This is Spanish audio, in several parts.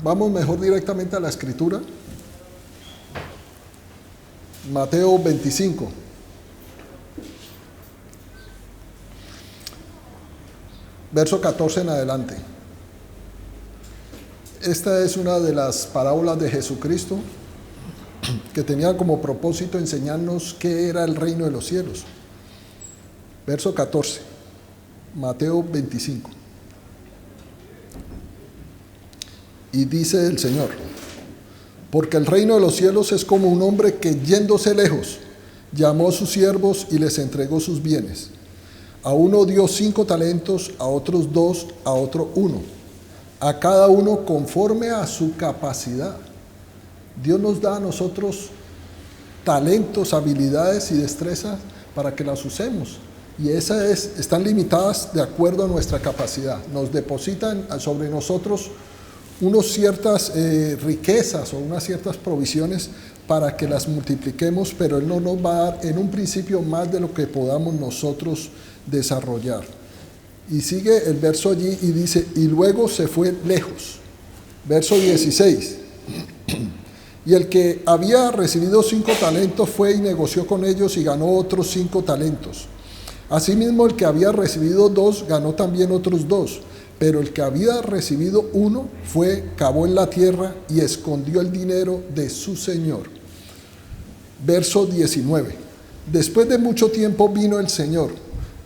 Vamos mejor directamente a la escritura. Mateo 25. Verso 14 en adelante. Esta es una de las parábolas de Jesucristo que tenía como propósito enseñarnos qué era el reino de los cielos. Verso 14, Mateo 25. Y dice el Señor: porque el reino de los cielos es como un hombre que, yéndose lejos, llamó a sus siervos y les entregó sus bienes. A uno dio 5 talentos, a otros 2, a otro 1, a cada uno conforme a su capacidad. Dios nos da a nosotros talentos, habilidades y destrezas para que las usemos. Y están limitadas de acuerdo a nuestra capacidad. Nos depositan sobre nosotros unas ciertas riquezas o unas ciertas provisiones para que las multipliquemos, pero Él no nos va a dar en un principio más de lo que podamos nosotros desarrollar. Y sigue el verso allí y dice: y luego se fue lejos. Verso 16. Y el que había recibido 5 talentos fue y negoció con ellos y ganó otros 5 talentos. Asimismo, el que había recibido 2 ganó también otros 2. Pero el que había recibido 1 cavó en la tierra y escondió el dinero de su señor. Verso 19. Después de mucho tiempo vino el Señor.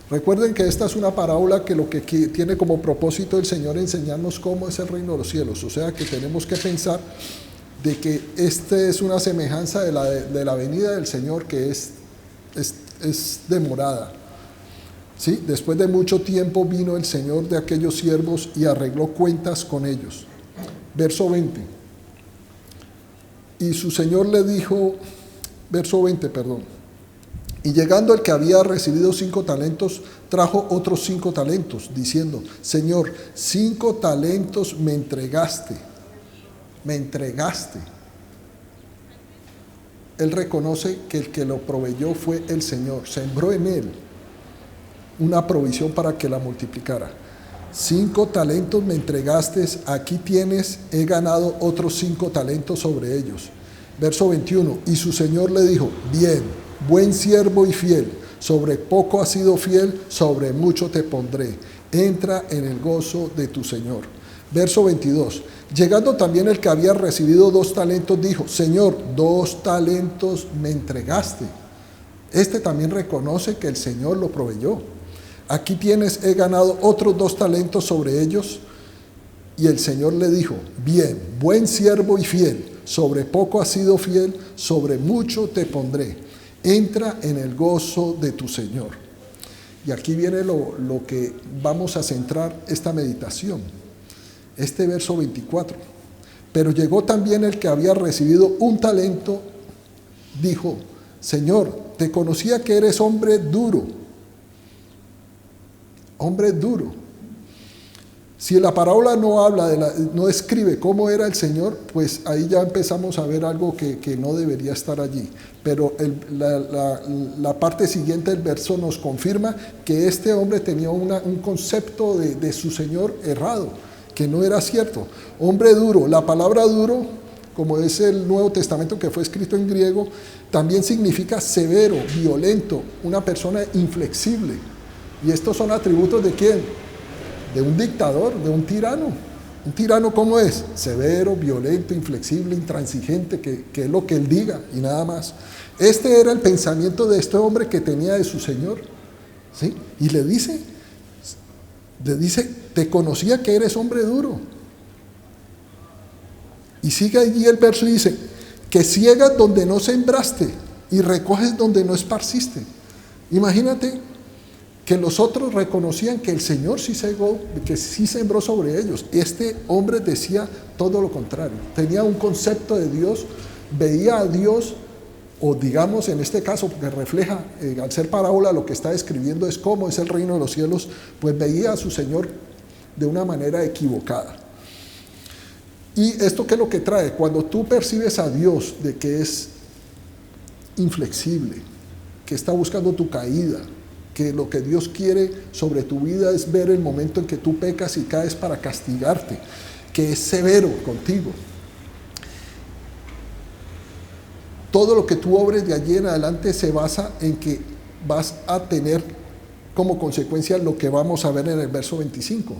Recuerden que esta es una parábola que lo que tiene como propósito el Señor enseñarnos cómo es el reino de los cielos. O sea que tenemos que pensar de que este es una semejanza de la venida del Señor, que es demorada. ¿Sí? Después de mucho tiempo vino el Señor de aquellos siervos y arregló cuentas con ellos. Verso 20. Y su Señor le dijo, verso 20, perdón. Y llegando el que había recibido 5 talentos, trajo otros 5 talentos, diciendo: Señor, 5 talentos me entregaste. Me entregaste. Él reconoce que el que lo proveyó fue el Señor. Sembró en él una provisión para que la multiplicara. 5 talentos me entregaste, aquí tienes, he ganado otros 5 talentos sobre ellos. Verso 21, y su Señor le dijo: bien, buen siervo y fiel, sobre poco has sido fiel, sobre mucho te pondré, entra en el gozo de tu Señor. Verso 22, llegando también el que había recibido 2 talentos, dijo: Señor, 2 talentos me entregaste. Este también reconoce que el Señor lo proveyó. Aquí tienes, he ganado otros 2 talentos sobre ellos. Y el Señor le dijo: bien, buen siervo y fiel, sobre poco has sido fiel, sobre mucho te pondré, entra en el gozo de tu Señor. Y aquí viene lo que vamos a centrar esta meditación, este verso 24. Pero llegó también el que había recibido 1 talento, dijo: Señor, te conocía que eres hombre duro. Hombre duro. Si la parábola no habla, no describe cómo era el Señor, pues ahí ya empezamos a ver algo que no debería estar allí. Pero la parte siguiente del verso nos confirma que este hombre tenía un concepto de su Señor errado, que no era cierto. Hombre duro, la palabra duro, como es el Nuevo Testamento que fue escrito en griego, también significa severo, violento, una persona inflexible. ¿Y estos son atributos de quién? De un dictador, de un tirano. ¿Un tirano cómo es? Severo, violento, inflexible, intransigente, que es lo que él diga y nada más. Este era el pensamiento de este hombre que tenía de su Señor, ¿sí? Y le dice, te conocía que eres hombre duro. Y sigue allí el verso y dice: que ciegas donde no sembraste y recoges donde no esparciste. Imagínate que los otros reconocían que el Señor sí cegó, que sí sembró sobre ellos. Este hombre decía todo lo contrario. Tenía un concepto de Dios, veía a Dios, o digamos en este caso, porque refleja, al ser parábola, lo que está describiendo es cómo es el reino de los cielos, pues veía a su Señor de una manera equivocada. ¿Y esto qué es lo que trae? Cuando tú percibes a Dios de que es inflexible, que está buscando tu caída, que lo que Dios quiere sobre tu vida es ver el momento en que tú pecas y caes para castigarte, que es severo contigo. Todo lo que tú obres de allí en adelante se basa en que vas a tener como consecuencia lo que vamos a ver en el verso 25.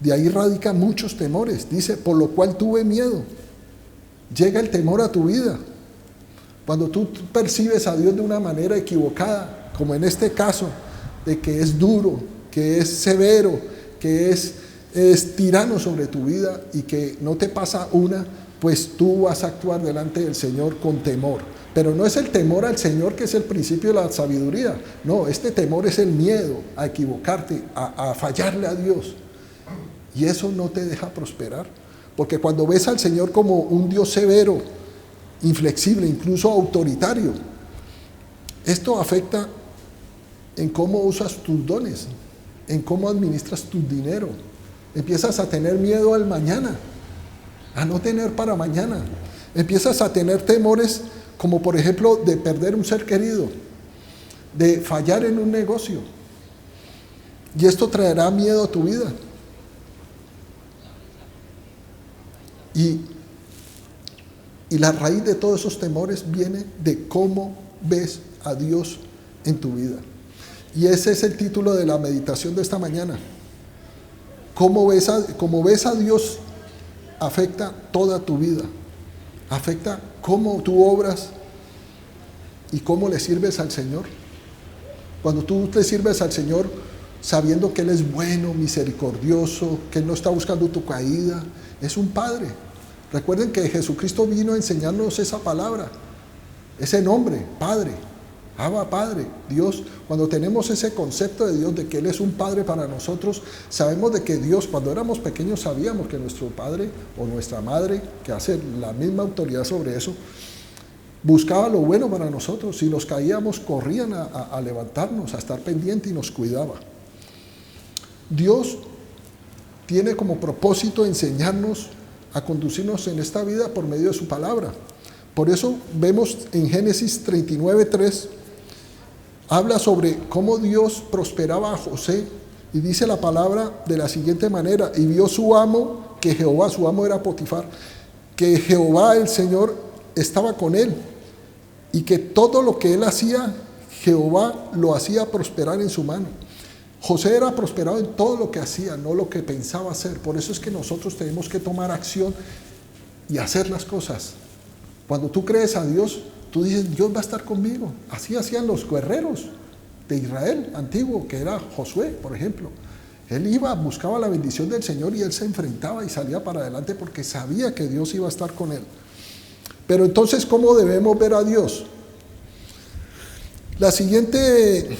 De ahí radican muchos temores. Dice, por lo cual tuve miedo. Llega el temor a tu vida. Cuando tú percibes a Dios de una manera equivocada, como en este caso, de que es duro, que es severo, que es tirano sobre tu vida y que no te pasa una, pues tú vas a actuar delante del Señor con temor. Pero no es el temor al Señor que es el principio de la sabiduría. No, este temor es el miedo a equivocarte, a fallarle a Dios. Y eso no te deja prosperar. Porque cuando ves al Señor como un Dios severo, inflexible, incluso autoritario, esto afecta en cómo usas tus dones, en cómo administras tu dinero. Empiezas a tener miedo al mañana, a no tener para mañana. Empiezas a tener temores como por ejemplo de perder un ser querido, de fallar en un negocio. Y esto traerá miedo a tu vida. Y la raíz de todos esos temores viene de cómo ves a Dios en tu vida. Y ese es el título de la meditación de esta mañana. Cómo ves a Dios afecta toda tu vida. Afecta cómo tú obras y cómo le sirves al Señor. Cuando tú le sirves al Señor sabiendo que Él es bueno, misericordioso, que Él no está buscando tu caída, es un Padre. Recuerden que Jesucristo vino a enseñarnos esa palabra, ese nombre, Padre, Abba Padre, Dios. Cuando tenemos ese concepto de Dios, de que Él es un Padre para nosotros, sabemos de que Dios, cuando éramos pequeños, sabíamos que nuestro Padre o nuestra Madre, que hace la misma autoridad sobre eso, buscaba lo bueno para nosotros. Si nos caíamos, corrían a levantarnos, a estar pendiente y nos cuidaba. Dios tiene como propósito enseñarnos a conducirnos en esta vida por medio de su palabra. Por eso vemos en Génesis 39:3, habla sobre cómo Dios prosperaba a José, y dice la palabra de la siguiente manera: y vio su amo, que Jehová, su amo era Potifar, que Jehová el Señor estaba con él, y que todo lo que él hacía, Jehová lo hacía prosperar en su mano. José era prosperado en todo lo que hacía, no lo que pensaba hacer. Por eso es que nosotros tenemos que tomar acción y hacer las cosas. Cuando tú crees a Dios, tú dices, Dios va a estar conmigo. Así hacían los guerreros de Israel antiguo, que era Josué, por ejemplo. Él iba, buscaba la bendición del Señor y él se enfrentaba y salía para adelante porque sabía que Dios iba a estar con él. Pero entonces, ¿cómo debemos ver a Dios? La siguiente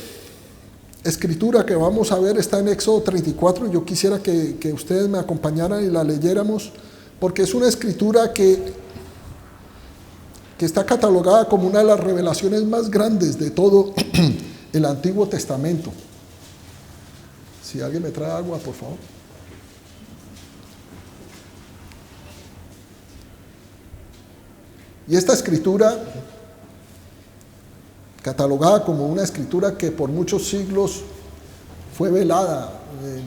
escritura que vamos a ver está en Éxodo 34. Yo quisiera que ustedes me acompañaran y la leyéramos, porque es una escritura que está catalogada como una de las revelaciones más grandes de todo el Antiguo Testamento. Si alguien me trae agua, por favor. Y esta escritura, catalogada como una escritura que por muchos siglos fue velada,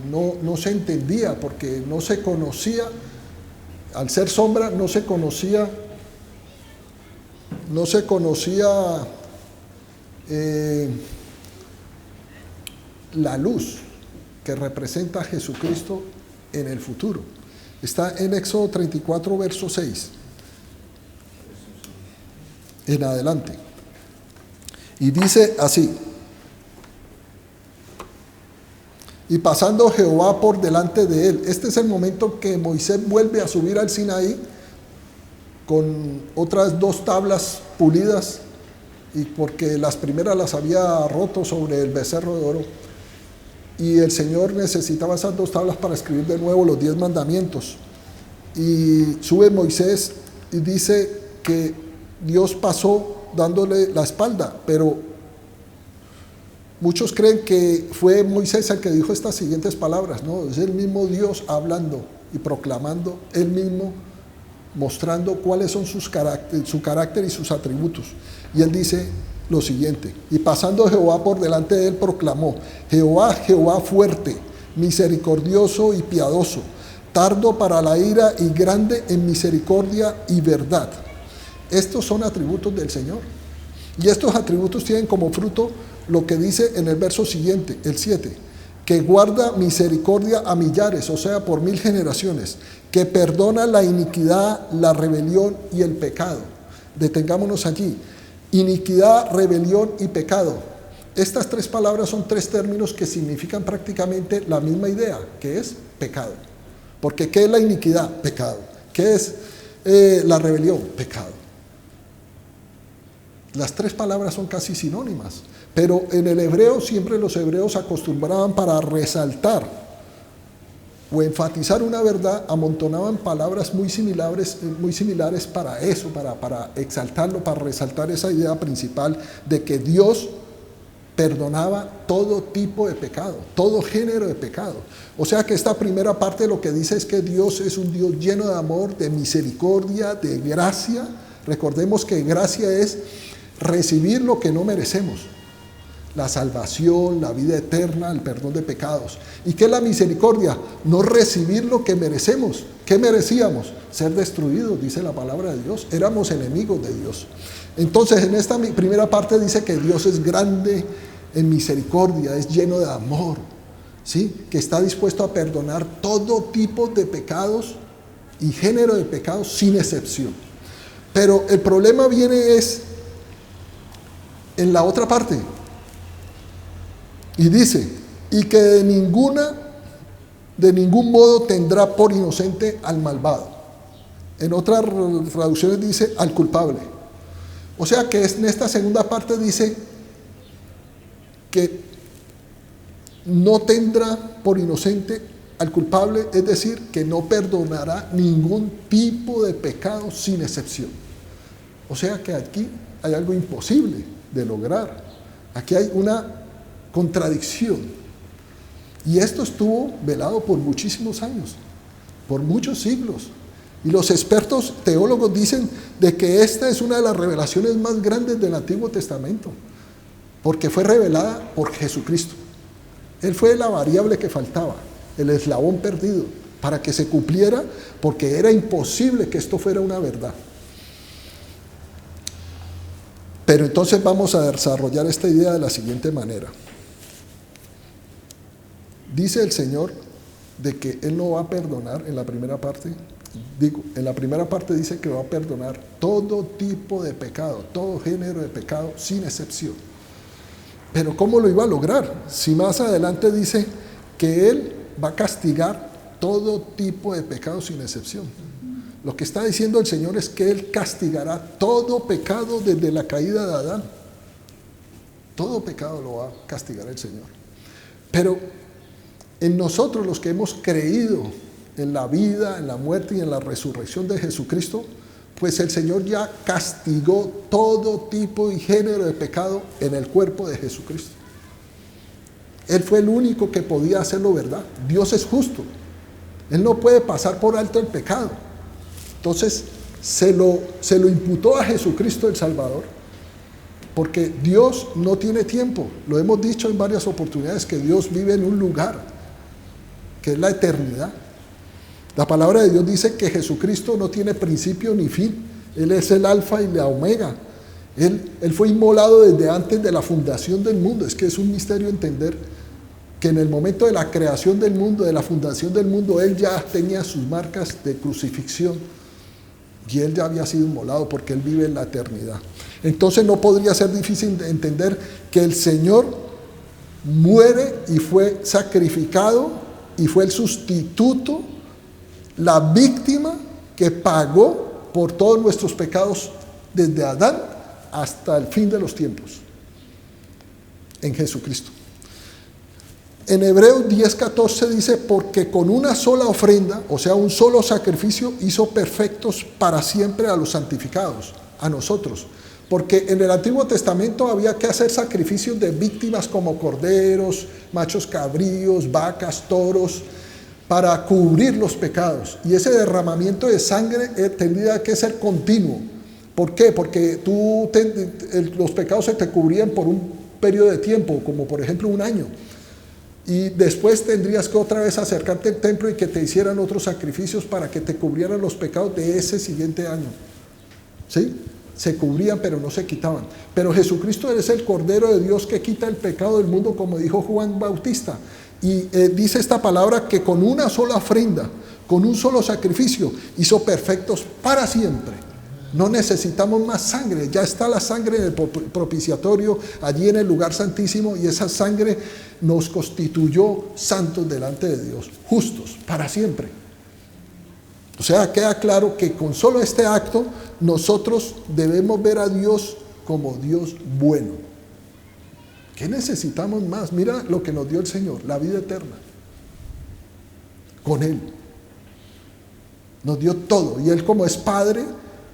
no se entendía porque no se conocía, al ser sombra no se conocía la luz que representa a Jesucristo en el futuro. Está en Éxodo 34, verso 6 en adelante. Y dice así: y pasando Jehová por delante de él. Este es el momento que Moisés vuelve a subir al Sinaí con otras 2 tablas pulidas, y porque las primeras las había roto sobre el becerro de oro, y el Señor necesitaba esas 2 tablas para escribir de nuevo los 10 mandamientos. Y sube Moisés y dice que Dios pasó dándole la espalda, pero muchos creen que fue Moisés el que dijo estas siguientes palabras. No, es el mismo Dios hablando y proclamando, él mismo mostrando cuáles son su carácter y sus atributos. Y él dice lo siguiente: y pasando Jehová por delante de él, proclamó: Jehová, Jehová fuerte, misericordioso y piadoso, tardo para la ira y grande en misericordia y verdad. Estos son atributos del Señor. Y estos atributos tienen como fruto lo que dice en el verso siguiente, el 7, que guarda misericordia a millares, o sea, por 1000 generaciones, que perdona la iniquidad, la rebelión y el pecado. Detengámonos allí. Iniquidad, rebelión y pecado. Estas tres palabras son tres términos que significan prácticamente la misma idea, que es pecado. Porque ¿qué es la iniquidad? Pecado. ¿Qué es la rebelión? Pecado. Las tres palabras son casi sinónimas, pero en el hebreo siempre los hebreos acostumbraban para resaltar o enfatizar una verdad, amontonaban palabras muy similares para eso, para exaltarlo, para resaltar esa idea principal de que Dios perdonaba todo tipo de pecado, todo género de pecado. O sea que esta primera parte lo que dice es que Dios es un Dios lleno de amor, de misericordia, de gracia. Recordemos que gracia es recibir lo que no merecemos: la salvación, la vida eterna, el perdón de pecados. ¿Y qué es la misericordia? No recibir lo que merecemos. ¿Qué merecíamos? Ser destruidos, dice la palabra de Dios. Éramos enemigos de Dios. Entonces, en esta primera parte dice que Dios es grande en misericordia, es lleno de amor, ¿sí? Que está dispuesto a perdonar todo tipo de pecados y género de pecados sin excepción. Pero el problema viene en la otra parte. Y dice, y que de ningún modo tendrá por inocente al malvado. En otras traducciones dice al culpable. O sea que en esta segunda parte dice que no tendrá por inocente al culpable, es decir, que no perdonará ningún tipo de pecado sin excepción. O sea que aquí hay algo imposible de lograr. Aquí hay una contradicción. Y esto estuvo velado por muchísimos años, por muchos siglos. Y los expertos teólogos dicen de que esta es una de las revelaciones más grandes del Antiguo Testamento, porque fue revelada por Jesucristo. Él fue la variable que faltaba, el eslabón perdido, para que se cumpliera, porque era imposible que esto fuera una verdad. Pero entonces vamos a desarrollar esta idea de la siguiente manera. Dice el Señor de que Él no va a perdonar en la primera parte. En la primera parte dice que va a perdonar todo tipo de pecado, todo género de pecado, sin excepción. Pero ¿cómo lo iba a lograr? Si más adelante dice que Él va a castigar todo tipo de pecado sin excepción. Lo que está diciendo el Señor es que Él castigará todo pecado desde la caída de Adán. Todo pecado lo va a castigar el Señor. Pero en nosotros, los que hemos creído en la vida, en la muerte y en la resurrección de Jesucristo, pues el Señor ya castigó todo tipo y género de pecado en el cuerpo de Jesucristo. Él fue el único que podía hacerlo, ¿verdad? Dios es justo. Él no puede pasar por alto el pecado. Entonces se lo imputó a Jesucristo el Salvador, porque Dios no tiene tiempo. Lo hemos dicho en varias oportunidades, que Dios vive en un lugar, que es la eternidad. La palabra de Dios dice que Jesucristo no tiene principio ni fin. Él es el alfa y la omega. Él fue inmolado desde antes de la fundación del mundo. Es que es un misterio entender que en el momento de la creación del mundo, de la fundación del mundo, Él ya tenía sus marcas de crucifixión. Y Él ya había sido inmolado porque Él vive en la eternidad. Entonces no podría ser difícil de entender que el Señor muere y fue sacrificado y fue el sustituto, la víctima que pagó por todos nuestros pecados desde Adán hasta el fin de los tiempos, en Jesucristo. En Hebreos 10:14 dice, porque con una sola ofrenda, o sea, un solo sacrificio, hizo perfectos para siempre a los santificados, a nosotros. Porque en el Antiguo Testamento había que hacer sacrificios de víctimas como corderos, machos cabríos, vacas, toros, para cubrir los pecados. Y ese derramamiento de sangre tendría que ser continuo. ¿Por qué? Porque los pecados se te cubrían por un periodo de tiempo, como por ejemplo un año. Y después tendrías que otra vez acercarte al templo y que te hicieran otros sacrificios para que te cubrieran los pecados de ese siguiente año. ¿Sí? Se cubrían pero no se quitaban. Pero Jesucristo es el Cordero de Dios que quita el pecado del mundo, como dijo Juan Bautista. Y dice esta palabra que con una sola ofrenda, con un solo sacrificio, hizo perfectos para siempre. No necesitamos más sangre, ya está la sangre en el propiciatorio, allí en el lugar santísimo, y esa sangre nos constituyó santos delante de Dios, justos para siempre. O sea, queda claro que con solo este acto nosotros debemos ver a Dios como Dios bueno. ¿Qué necesitamos más? Mira lo que nos dio el Señor, la vida eterna. Con Él. Nos dio todo. Y Él, como es Padre,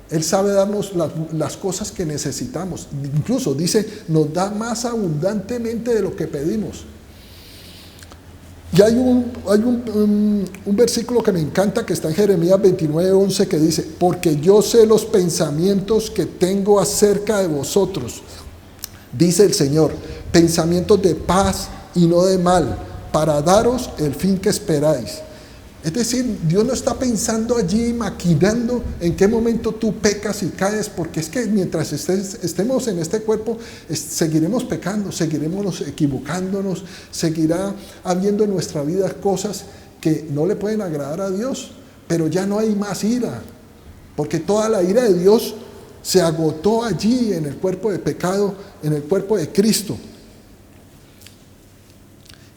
Él sabe darnos las cosas que necesitamos. Incluso dice, nos da más abundantemente de lo que pedimos. Y hay un versículo que me encanta, que está en Jeremías 29:11, que dice: porque yo sé los pensamientos que tengo acerca de vosotros, dice el Señor, pensamientos de paz y no de mal, para daros el fin que esperáis. Es decir, Dios no está pensando allí, maquinando en qué momento tú pecas y caes, porque es que mientras estemos en este cuerpo, seguiremos pecando, seguiremos equivocándonos, seguirá habiendo en nuestra vida cosas que no le pueden agradar a Dios, pero ya no hay más ira, porque toda la ira de Dios se agotó allí en el cuerpo de pecado, en el cuerpo de Cristo.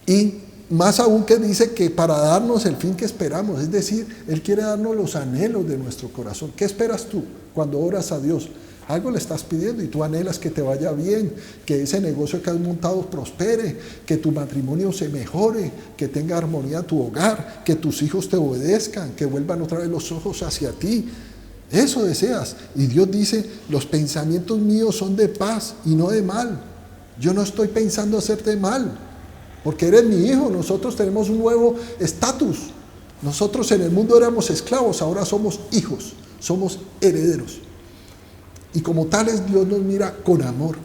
Y más aún que dice que para darnos el fin que esperamos, es decir, Él quiere darnos los anhelos de nuestro corazón. ¿Qué esperas tú cuando oras a Dios? Algo le estás pidiendo y tú anhelas que te vaya bien, que ese negocio que has montado prospere, que tu matrimonio se mejore, que tenga armonía tu hogar, que tus hijos te obedezcan, que vuelvan otra vez los ojos hacia ti. Eso deseas. Y Dios dice, los pensamientos míos son de paz y no de mal. Yo no estoy pensando hacerte mal, porque eres mi hijo. Nosotros tenemos un nuevo estatus. Nosotros en el mundo éramos esclavos, ahora somos hijos, somos herederos. Y como tales Dios nos mira con amor.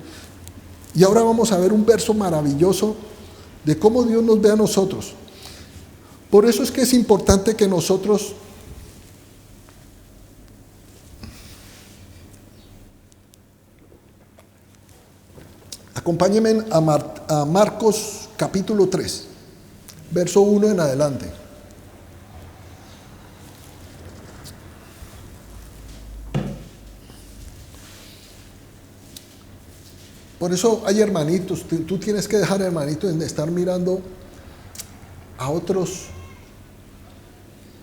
Y ahora vamos a ver un verso maravilloso de cómo Dios nos ve a nosotros. Por eso es que es importante que nosotros acompáñenme a Marcos capítulo 3, verso 1 en adelante. Por eso hay hermanitos, tú tienes que dejar, hermanitos, de estar mirando a otros,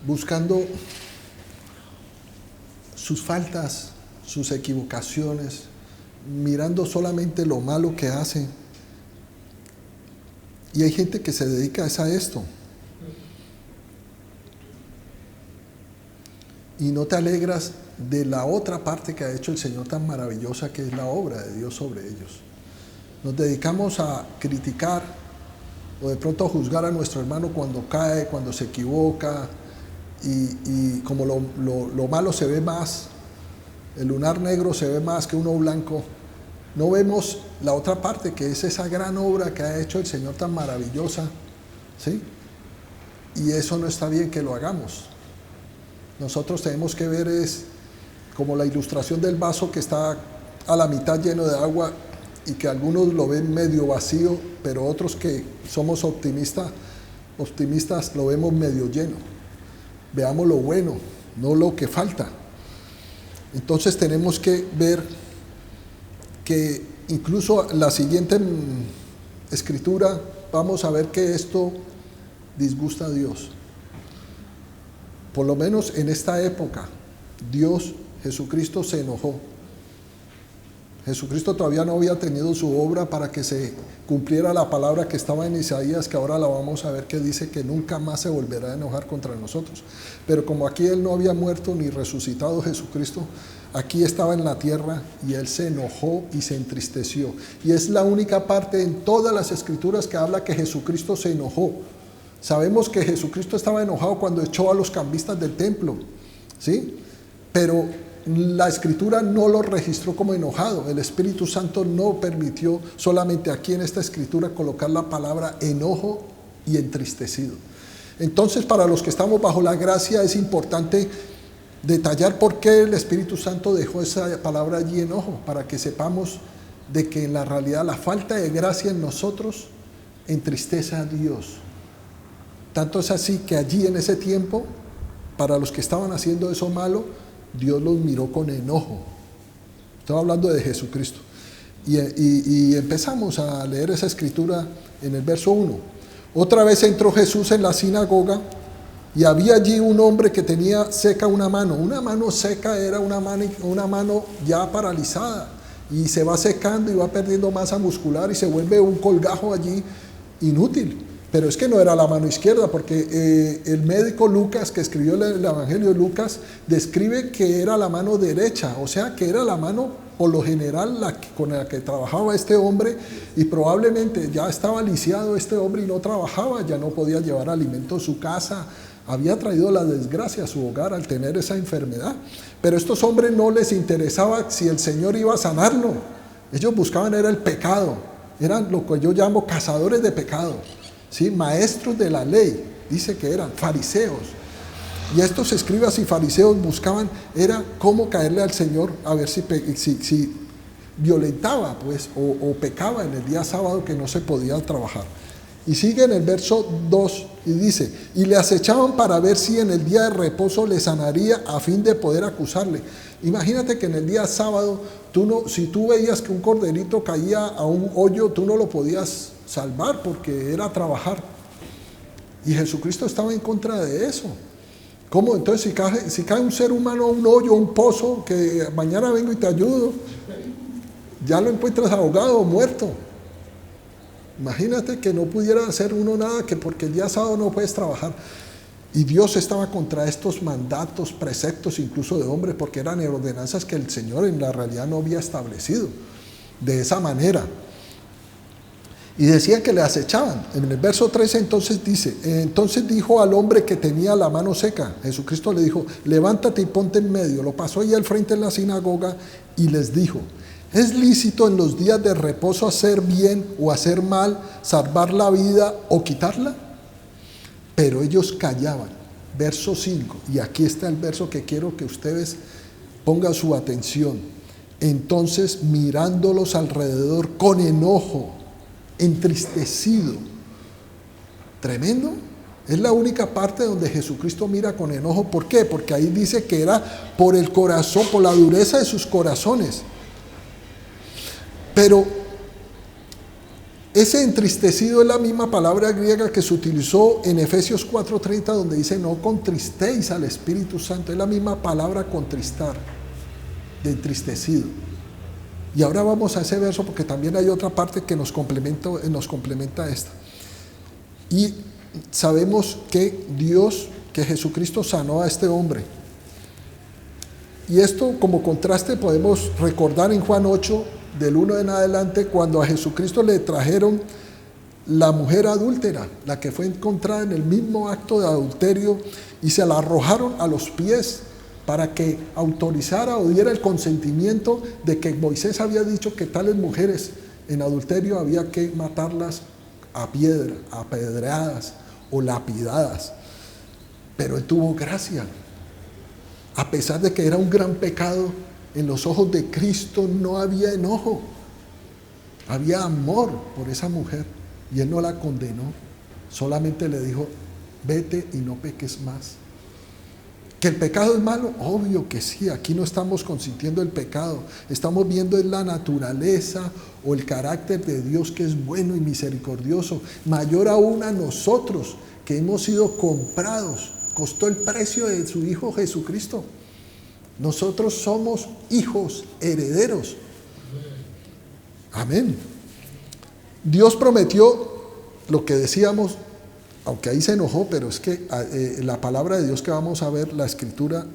buscando sus faltas, sus equivocaciones, mirando solamente lo malo que hacen. Y hay gente que se dedica a esto. Y no te alegras de la otra parte que ha hecho el Señor tan maravillosa, que es la obra de Dios sobre ellos. Nos dedicamos a criticar o de pronto a juzgar a nuestro hermano cuando cae, cuando se equivoca, y como lo malo se ve más, el lunar negro se ve más que uno blanco, no vemos la otra parte, que es esa gran obra que ha hecho el Señor tan maravillosa, ¿sí? Y eso no está bien que lo hagamos. Nosotros tenemos que ver, es como la ilustración del vaso que está a la mitad lleno de agua y que algunos lo ven medio vacío, pero otros que somos optimistas lo vemos medio lleno. Veamos lo bueno, no lo que falta. Entonces tenemos que ver que incluso la siguiente escritura vamos a ver que esto disgusta a Dios. Por lo menos en esta época, Dios, Jesucristo, se enojó. Jesucristo todavía no había tenido su obra para que se cumpliera la palabra que estaba en Isaías, que ahora la vamos a ver, que dice que nunca más se volverá a enojar contra nosotros. Pero como aquí Él no había muerto ni resucitado, Jesucristo, aquí estaba en la tierra y Él se enojó y se entristeció. Y es la única parte en todas las escrituras que habla que Jesucristo se enojó. Sabemos que Jesucristo estaba enojado cuando echó a los cambistas del templo, ¿sí? Pero la escritura no lo registró como enojado. El Espíritu Santo no permitió solamente aquí en esta escritura colocar la palabra enojo y entristecido. Entonces, para los que estamos bajo la gracia, es importante detallar por qué el Espíritu Santo dejó esa palabra allí, enojo, para que sepamos de que en la realidad la falta de gracia en nosotros entristece a Dios. Tanto es así que allí en ese tiempo, para los que estaban haciendo eso malo, Dios los miró con enojo. Estoy hablando de Jesucristo. Y empezamos a leer esa escritura en el verso 1. Otra vez entró Jesús en la sinagoga y había allí un hombre que tenía seca una mano. Una mano seca era una mano ya paralizada y se va secando y va perdiendo masa muscular y se vuelve un colgajo allí inútil. Pero es que no era la mano izquierda, porque el médico Lucas, que escribió el Evangelio de Lucas, describe que era la mano derecha, o sea que era la mano por lo general con la que trabajaba este hombre, y probablemente ya estaba lisiado este hombre y no trabajaba, ya no podía llevar alimento a su casa, había traído la desgracia a su hogar al tener esa enfermedad. Pero a estos hombres no les interesaba si el Señor iba a sanarlo, ellos buscaban era el pecado, eran lo que yo llamo cazadores de pecado. ¿Sí? Maestros de la ley, dice que eran fariseos. Y estos escribas y fariseos buscaban, era cómo caerle al Señor, a ver si violentaba pues, o pecaba en el día sábado que no se podía trabajar. Y sigue en el verso 2 y dice, y le acechaban para ver si en el día de reposo le sanaría a fin de poder acusarle. Imagínate que en el día sábado, si tú veías que un corderito caía a un hoyo, tú no lo podías salvar porque era trabajar. Y Jesucristo estaba en contra de eso. ¿Cómo? Entonces si cae un ser humano a un hoyo, un pozo, que mañana vengo y te ayudo, ya lo encuentras ahogado o muerto. Imagínate que no pudiera hacer uno nada, que porque el día sábado no puedes trabajar. Y Dios estaba contra estos mandatos, preceptos incluso de hombres, porque eran ordenanzas que el Señor en la realidad no había establecido de esa manera. Y decían que le acechaban. En el verso 13 entonces dice, entonces dijo al hombre que tenía la mano seca, Jesucristo le dijo, levántate y ponte en medio. Lo pasó ahí al frente de la sinagoga y les dijo, ¿es lícito en los días de reposo hacer bien o hacer mal, salvar la vida o quitarla? Pero ellos callaban. Verso 5, y aquí está el verso que quiero que ustedes pongan su atención. Entonces mirándolos alrededor con enojo, entristecido. Tremendo. Es la única parte donde Jesucristo mira con enojo. ¿Por qué? Porque ahí dice que era por el corazón, por la dureza de sus corazones. Pero ese entristecido es la misma palabra griega que se utilizó en Efesios 4:30, donde dice no contristéis al Espíritu Santo. Es la misma palabra contristar, de entristecido. Y ahora vamos a ese verso porque también hay otra parte que nos complementa esta. Y sabemos que que Jesucristo sanó a este hombre. Y esto como contraste podemos recordar en Juan 8, del 1 en adelante, cuando a Jesucristo le trajeron la mujer adúltera, la que fue encontrada en el mismo acto de adulterio, y se la arrojaron a los pies para que autorizara o diera el consentimiento de que Moisés había dicho que tales mujeres en adulterio había que matarlas a piedra, apedreadas o lapidadas. Pero él tuvo gracia. A pesar de que era un gran pecado, en los ojos de Cristo no había enojo. Había amor por esa mujer y él no la condenó. Solamente le dijo, vete y no peques más. ¿Que el pecado es malo? Obvio que sí, aquí no estamos consintiendo el pecado, estamos viendo en la naturaleza o el carácter de Dios que es bueno y misericordioso, mayor aún a nosotros que hemos sido comprados, costó el precio de su Hijo Jesucristo. Nosotros somos hijos herederos. Amén. Dios prometió lo que decíamos, aunque ahí se enojó, pero es que la palabra de Dios que vamos a ver, la escritura,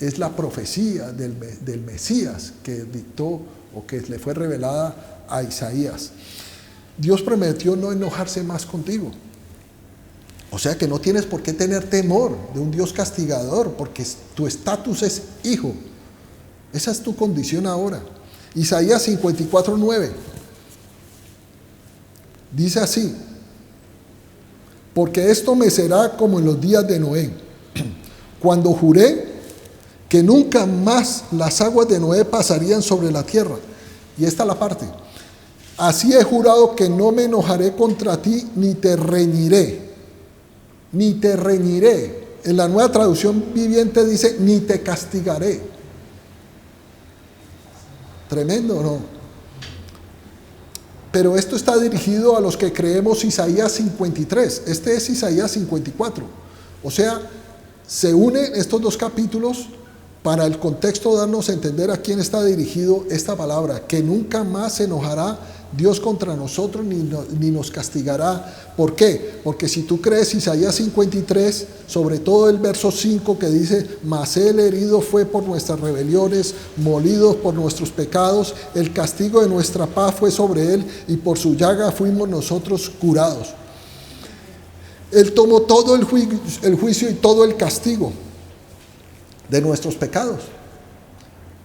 es la profecía del Mesías que dictó o que le fue revelada a Isaías. Dios prometió no enojarse más contigo. O sea que no tienes por qué tener temor de un Dios castigador, porque tu estatus es hijo. Esa es tu condición ahora. Isaías 54:9 dice así: porque esto me será como en los días de Noé, cuando juré que nunca más las aguas de Noé pasarían sobre la tierra. Y esta es la parte. Así he jurado que no me enojaré contra ti, ni te reñiré. Ni te reñiré. En la Nueva Traducción Viviente dice, ni te castigaré. Tremendo, ¿no? Pero esto está dirigido a los que creemos Isaías 53. Este es Isaías 54. O sea, se unen estos dos capítulos para el contexto darnos a entender a quién está dirigido esta palabra, que nunca más se enojará Dios contra nosotros ni nos castigará. ¿Por qué? Porque si tú crees Isaías 53, sobre todo el verso 5 que dice, mas él herido fue por nuestras rebeliones, molido por nuestros pecados, el castigo de nuestra paz fue sobre él y por su llaga fuimos nosotros curados. Él tomó todo el juicio y todo el castigo de nuestros pecados.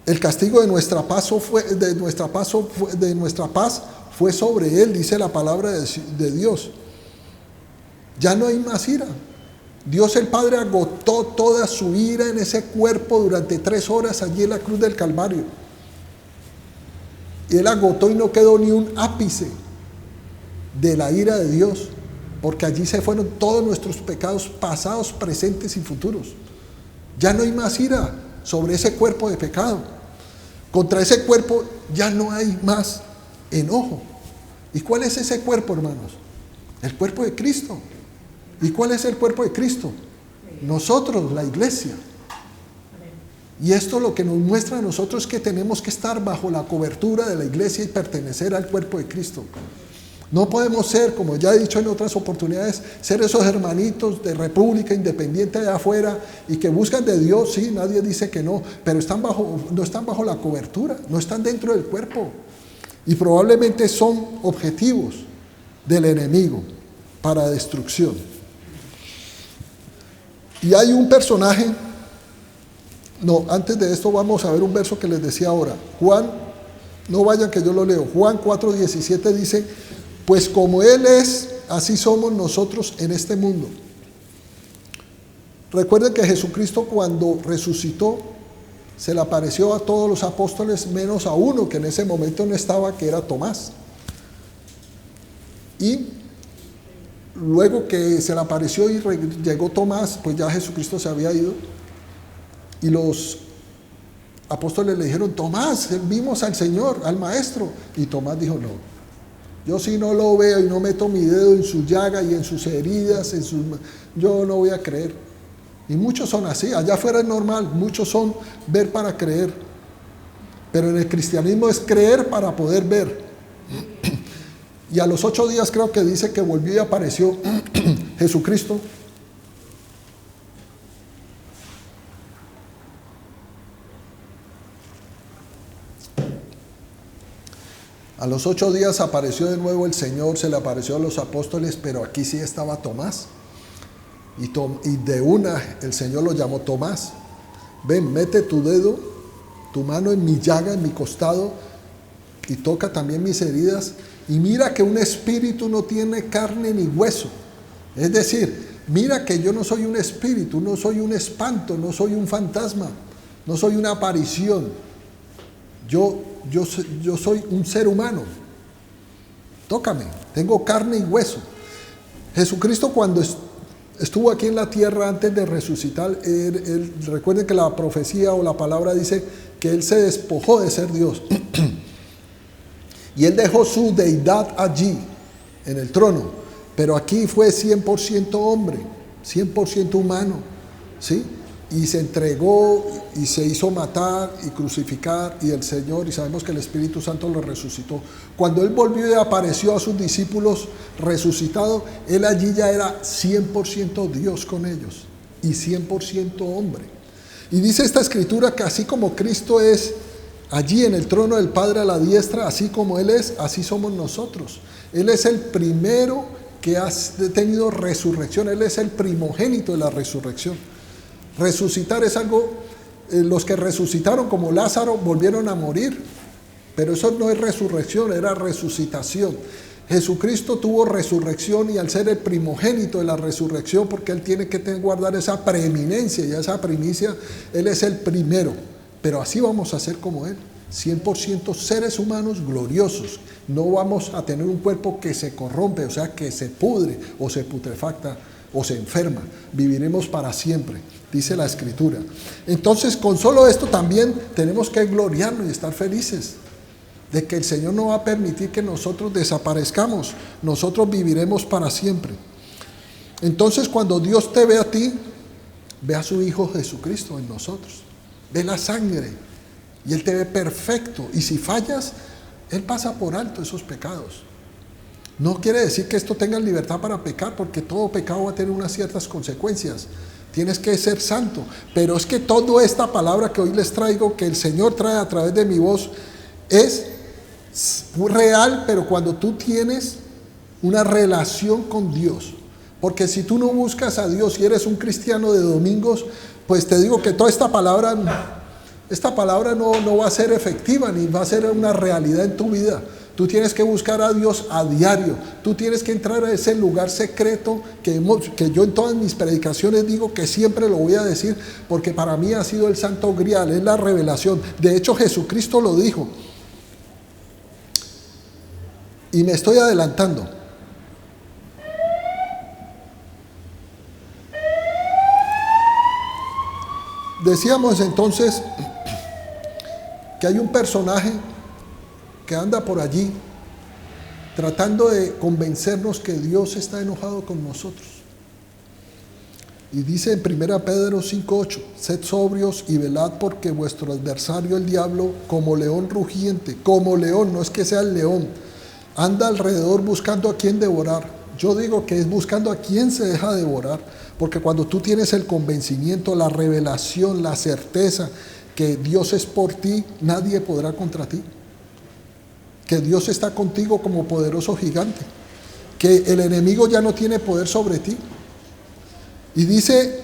El castigo de nuestra paz fue sobre él, dice la palabra de Dios. Ya no hay más ira. Dios el Padre agotó toda su ira en ese cuerpo durante 3 horas allí en la cruz del Calvario. Y él agotó y no quedó ni un ápice de la ira de Dios, porque allí se fueron todos nuestros pecados pasados, presentes y futuros. Ya no hay más ira sobre ese cuerpo de pecado. Contra ese cuerpo ya no hay más enojo. ¿Y cuál es ese cuerpo, hermanos? El cuerpo de Cristo. ¿Y cuál es el cuerpo de Cristo? Nosotros, la iglesia. Y esto lo que nos muestra a nosotros es que tenemos que estar bajo la cobertura de la iglesia y pertenecer al cuerpo de Cristo. No podemos ser, como ya he dicho en otras oportunidades, ser esos hermanitos de república independiente de afuera y que buscan de Dios, sí, nadie dice que no, pero no están bajo la cobertura, no están dentro del cuerpo. Y probablemente son objetivos del enemigo para destrucción. Y hay un personaje, antes de esto vamos a ver un verso que les decía ahora. Juan, no vayan que yo lo leo, Juan 4:17 dice, pues como Él es, así somos nosotros en este mundo. Recuerden que Jesucristo cuando resucitó, se le apareció a todos los apóstoles, menos a uno que en ese momento no estaba, que era Tomás. Y luego que se le apareció y llegó Tomás, pues ya Jesucristo se había ido. Y los apóstoles le dijeron, Tomás, vimos al Señor, al Maestro. Y Tomás dijo, no. Yo si no lo veo y no meto mi dedo en su llaga y en sus heridas, yo no voy a creer. Y muchos son así, allá afuera es normal, muchos son ver para creer. Pero en el cristianismo es creer para poder ver. Y a los 8 días creo que dice que volvió y apareció Jesucristo. A los 8 días apareció de nuevo el Señor, se le apareció a los apóstoles, pero aquí sí estaba Tomás. Y de una el Señor lo llamó Tomás. Ven, mete tu dedo, tu mano en mi llaga, en mi costado, y toca también mis heridas. Y mira que un espíritu no tiene carne ni hueso. Es decir, mira que yo no soy un espíritu, no soy un espanto, no soy un fantasma, no soy una aparición. Yo soy un ser humano. Tócame, tengo carne y hueso. Jesucristo cuando estuvo aquí en la tierra antes de resucitar, recuerden que la profecía o la palabra dice que Él se despojó de ser Dios. Y Él dejó su deidad allí, en el trono. Pero aquí fue 100% hombre, 100% humano, ¿sí? Y se entregó y se hizo matar y crucificar, y el Señor, y sabemos que el Espíritu Santo lo resucitó. Cuando Él volvió y apareció a sus discípulos resucitado, Él allí ya era 100% Dios con ellos y 100% hombre. Y dice esta escritura que así como Cristo es allí en el trono del Padre a la diestra, así como Él es, así somos nosotros. Él es el primero que ha tenido resurrección, Él es el primogénito de la resurrección. Resucitar es algo, los que resucitaron como Lázaro volvieron a morir, pero eso no es resurrección, era resucitación. Jesucristo tuvo resurrección y al ser el primogénito de la resurrección, porque Él tiene que guardar esa preeminencia y esa primicia, Él es el primero. Pero así vamos a ser como Él, 100% seres humanos gloriosos. No vamos a tener un cuerpo que se corrompe, o sea, que se pudre o se putrefacta o se enferma. Viviremos para siempre, dice la Escritura. Entonces, con solo esto también tenemos que gloriarnos y estar felices de que el Señor no va a permitir que nosotros desaparezcamos. Nosotros viviremos para siempre. Entonces, cuando Dios te ve a ti, ve a su Hijo Jesucristo en nosotros, ve la sangre y Él te ve perfecto. Y si fallas, Él pasa por alto esos pecados. No quiere decir que esto tenga libertad para pecar, porque todo pecado va a tener unas ciertas consecuencias. Tienes que ser santo. Pero es que toda esta palabra que hoy les traigo, que el Señor trae a través de mi voz, es real, pero cuando tú tienes una relación con Dios. Porque si tú no buscas a Dios y eres un cristiano de domingos, pues te digo que toda esta palabra no va a ser efectiva, ni va a ser una realidad en tu vida. Tú tienes que buscar a Dios a diario. Tú tienes que entrar a ese lugar secreto que yo en todas mis predicaciones digo que siempre lo voy a decir, porque para mí ha sido el santo grial, es la revelación. De hecho, Jesucristo lo dijo. Y me estoy adelantando. Decíamos entonces que hay un personaje que anda por allí tratando de convencernos que Dios está enojado con nosotros. Y dice en 1 Pedro 5:8, sed sobrios y velad, porque vuestro adversario el diablo, como león rugiente, como león, no es que sea el león, anda alrededor buscando a quien devorar. Yo digo que es buscando a quien se deja devorar, porque cuando tú tienes el convencimiento, la revelación, la certeza que Dios es por ti, nadie podrá contra ti. Que Dios está contigo como poderoso gigante, que el enemigo ya no tiene poder sobre ti. Y dice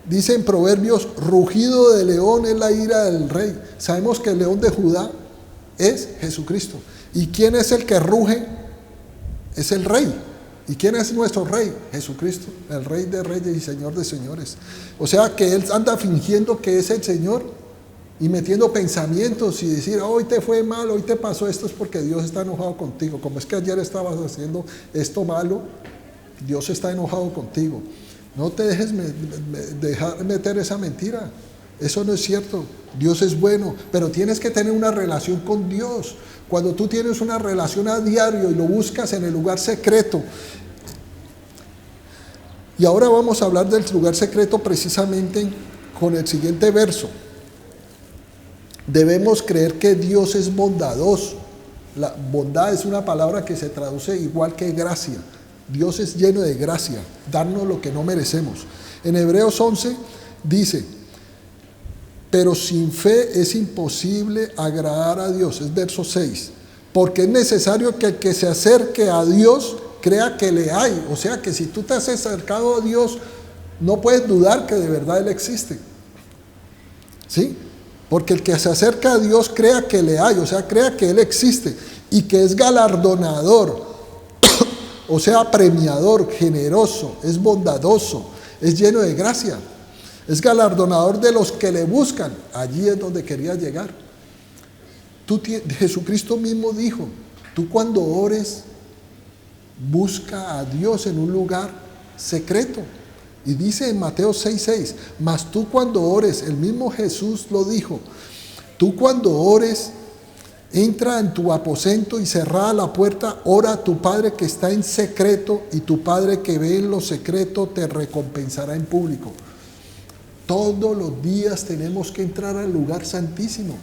en Proverbios, rugido de león es la ira del rey. Sabemos que el león de Judá es Jesucristo. ¿Y quién es el que ruge? Es el rey. ¿Y quién es nuestro rey? Jesucristo, el rey de reyes y señor de señores. O sea que él anda fingiendo que es el Señor y metiendo pensamientos y decir, hoy te fue mal, hoy te pasó esto, es porque Dios está enojado contigo. Como es que ayer estabas haciendo esto malo, Dios está enojado contigo. No te dejes dejar meter esa mentira. Eso no es cierto. Dios es bueno, pero tienes que tener una relación con Dios. Cuando tú tienes una relación a diario y lo buscas en el lugar secreto. Y ahora vamos a hablar del lugar secreto precisamente con el siguiente verso. Debemos creer que Dios es bondadoso. La bondad es una palabra que se traduce igual que gracia. Dios es lleno de gracia, darnos lo que no merecemos. En Hebreos 11 dice, pero sin fe es imposible agradar a Dios. Es verso 6. Porque es necesario que el que se acerque a Dios crea que le hay. O sea que si tú te has acercado a Dios, no puedes dudar que de verdad Él existe. ¿Sí? Porque el que se acerca a Dios crea que le hay, o sea, crea que Él existe y que es galardonador, o sea, premiador, generoso, es bondadoso, es lleno de gracia, es galardonador de los que le buscan. Allí es donde quería llegar. Jesucristo mismo dijo, tú cuando ores, busca a Dios en un lugar secreto. Y dice en Mateo 6:6, mas tú cuando ores, el mismo Jesús lo dijo, tú cuando ores, entra en tu aposento y cerrada la puerta, ora a tu Padre que está en secreto, y tu Padre que ve en lo secreto te recompensará en público. Todos los días tenemos que entrar al lugar santísimo,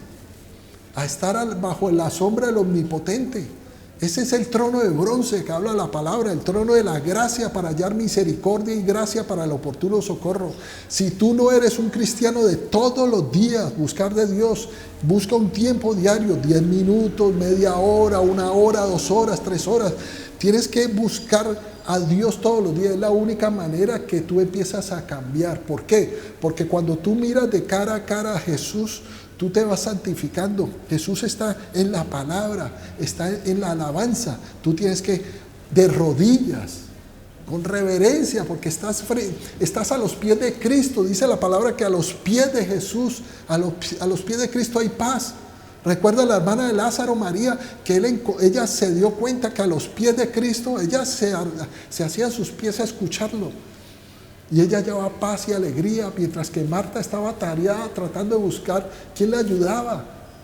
a estar bajo la sombra del Omnipotente. Ese es el trono de bronce que habla la palabra, el trono de la gracia para hallar misericordia y gracia para el oportuno socorro. Si tú no eres un cristiano de todos los días buscar de Dios, busca un tiempo diario, 10 minutos, media hora, 1 hora, 2 horas, 3 horas. Tienes que buscar a Dios todos los días. Es la única manera que tú empiezas a cambiar. ¿Por qué? Porque cuando tú miras de cara a cara a Jesús, tú te vas santificando. Jesús está en la palabra, está en la alabanza. Tú tienes que, de rodillas, con reverencia, porque estás a los pies de Cristo. Dice la palabra que a los pies de Jesús, a los pies de Cristo hay paz. Recuerda la hermana de Lázaro, María, que ella se dio cuenta que a los pies de Cristo, ella se hacía a sus pies a escucharlo. Y ella llevaba paz y alegría, mientras que Marta estaba tareada tratando de buscar quién le ayudaba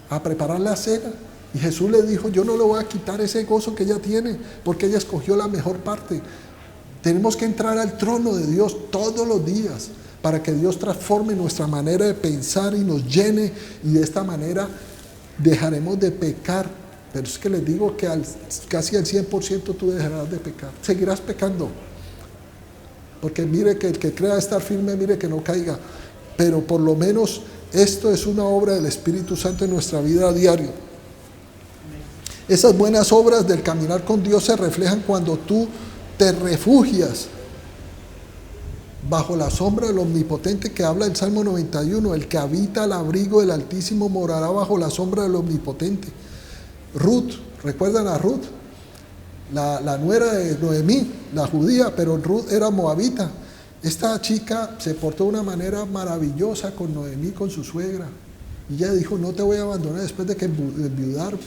a preparar la cena. Y Jesús le dijo, yo no le voy a quitar ese gozo que ella tiene, porque ella escogió la mejor parte. Tenemos que entrar al trono de Dios todos los días para que Dios transforme nuestra manera de pensar y nos llene, y de esta manera dejaremos de pecar. Pero es que les digo que casi al 100% tú dejarás de pecar. Seguirás pecando, porque mire que el que crea estar firme, mire que no caiga. Pero por lo menos esto es una obra del Espíritu Santo en nuestra vida a diario. Esas buenas obras del caminar con Dios se reflejan cuando tú te refugias bajo la sombra del Omnipotente, que habla el Salmo 91. El que habita al abrigo del Altísimo morará bajo la sombra del Omnipotente. Ruth, ¿recuerdan a Ruth? La nuera de Noemí, la judía, pero Ruth era moabita. Esta chica se portó de una manera maravillosa con Noemí, con su suegra. Y ella dijo, no te voy a abandonar después de que enviudaron.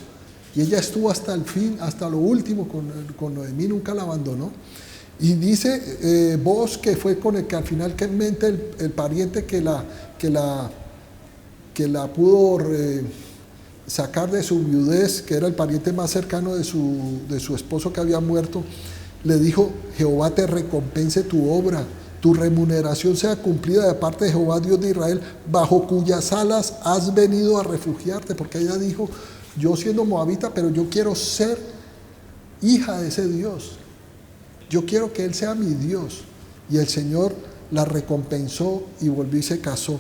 Y ella estuvo hasta el fin, hasta lo último con Noemí, nunca la abandonó. Y dice Boaz, que fue con el que al final el pariente que la pudo sacar de su viudez, que era el pariente más cercano de su esposo que había muerto, le dijo, Jehová te recompense tu obra, tu remuneración sea cumplida de parte de Jehová Dios de Israel, bajo cuyas alas has venido a refugiarte. Porque ella dijo, yo siendo moabita, pero yo quiero ser hija de ese Dios. Yo quiero que Él sea mi Dios. Y el Señor la recompensó y volvió y se casó.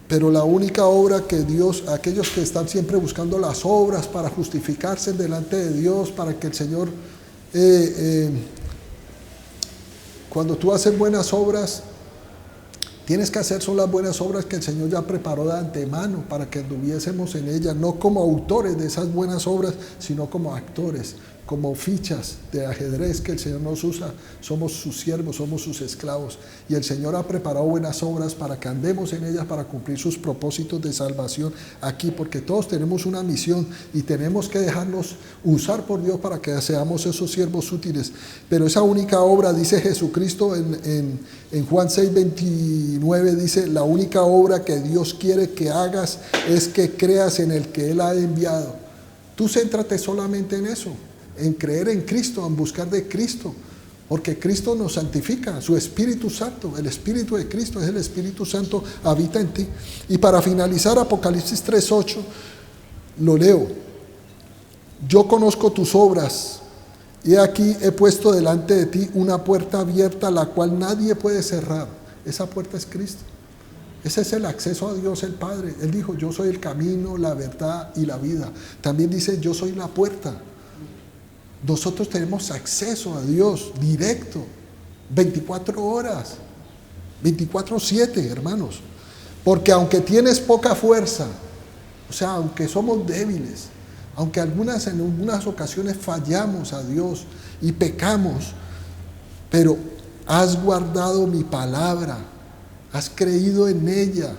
Pero la única obra que Dios, aquellos que están siempre buscando las obras para justificarse delante de Dios, para que el Señor, cuando tú haces buenas obras, tienes que hacer son las buenas obras que el Señor ya preparó de antemano para que anduviésemos en ellas, no como autores de esas buenas obras, sino como actores, como fichas de ajedrez que el Señor nos usa. Somos sus siervos, somos sus esclavos, y el Señor ha preparado buenas obras para que andemos en ellas, para cumplir sus propósitos de salvación aquí, porque todos tenemos una misión y tenemos que dejarnos usar por Dios para que seamos esos siervos útiles. Pero esa única obra, dice Jesucristo en Juan 6:29, dice, la única obra que Dios quiere que hagas es que creas en el que Él ha enviado. Tú céntrate solamente en eso, en creer en Cristo, en buscar de Cristo, porque Cristo nos santifica, su Espíritu Santo, el Espíritu de Cristo es el Espíritu Santo, habita en ti. Y para finalizar, Apocalipsis 3:8, lo leo. Yo conozco tus obras, y aquí he puesto delante de ti una puerta abierta, la cual nadie puede cerrar. Esa puerta es Cristo. Ese es el acceso a Dios el Padre. Él dijo, yo soy el camino, la verdad y la vida. También dice, yo soy la puerta. Nosotros tenemos acceso a Dios directo, 24 horas, 24/7, hermanos. Porque aunque tienes poca fuerza, o sea, aunque somos débiles, aunque en algunas ocasiones fallamos a Dios y pecamos, pero has guardado mi palabra, has creído en ella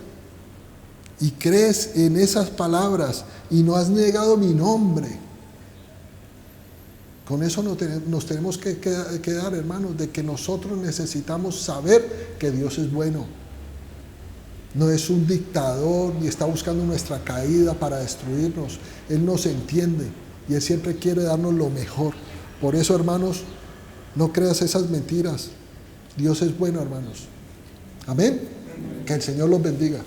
y crees en esas palabras y no has negado mi nombre. Con eso nos tenemos que quedar, hermanos, de que nosotros necesitamos saber que Dios es bueno. No es un dictador ni está buscando nuestra caída para destruirnos. Él nos entiende y Él siempre quiere darnos lo mejor. Por eso, hermanos, no creas esas mentiras. Dios es bueno, hermanos. Amén. Que el Señor los bendiga.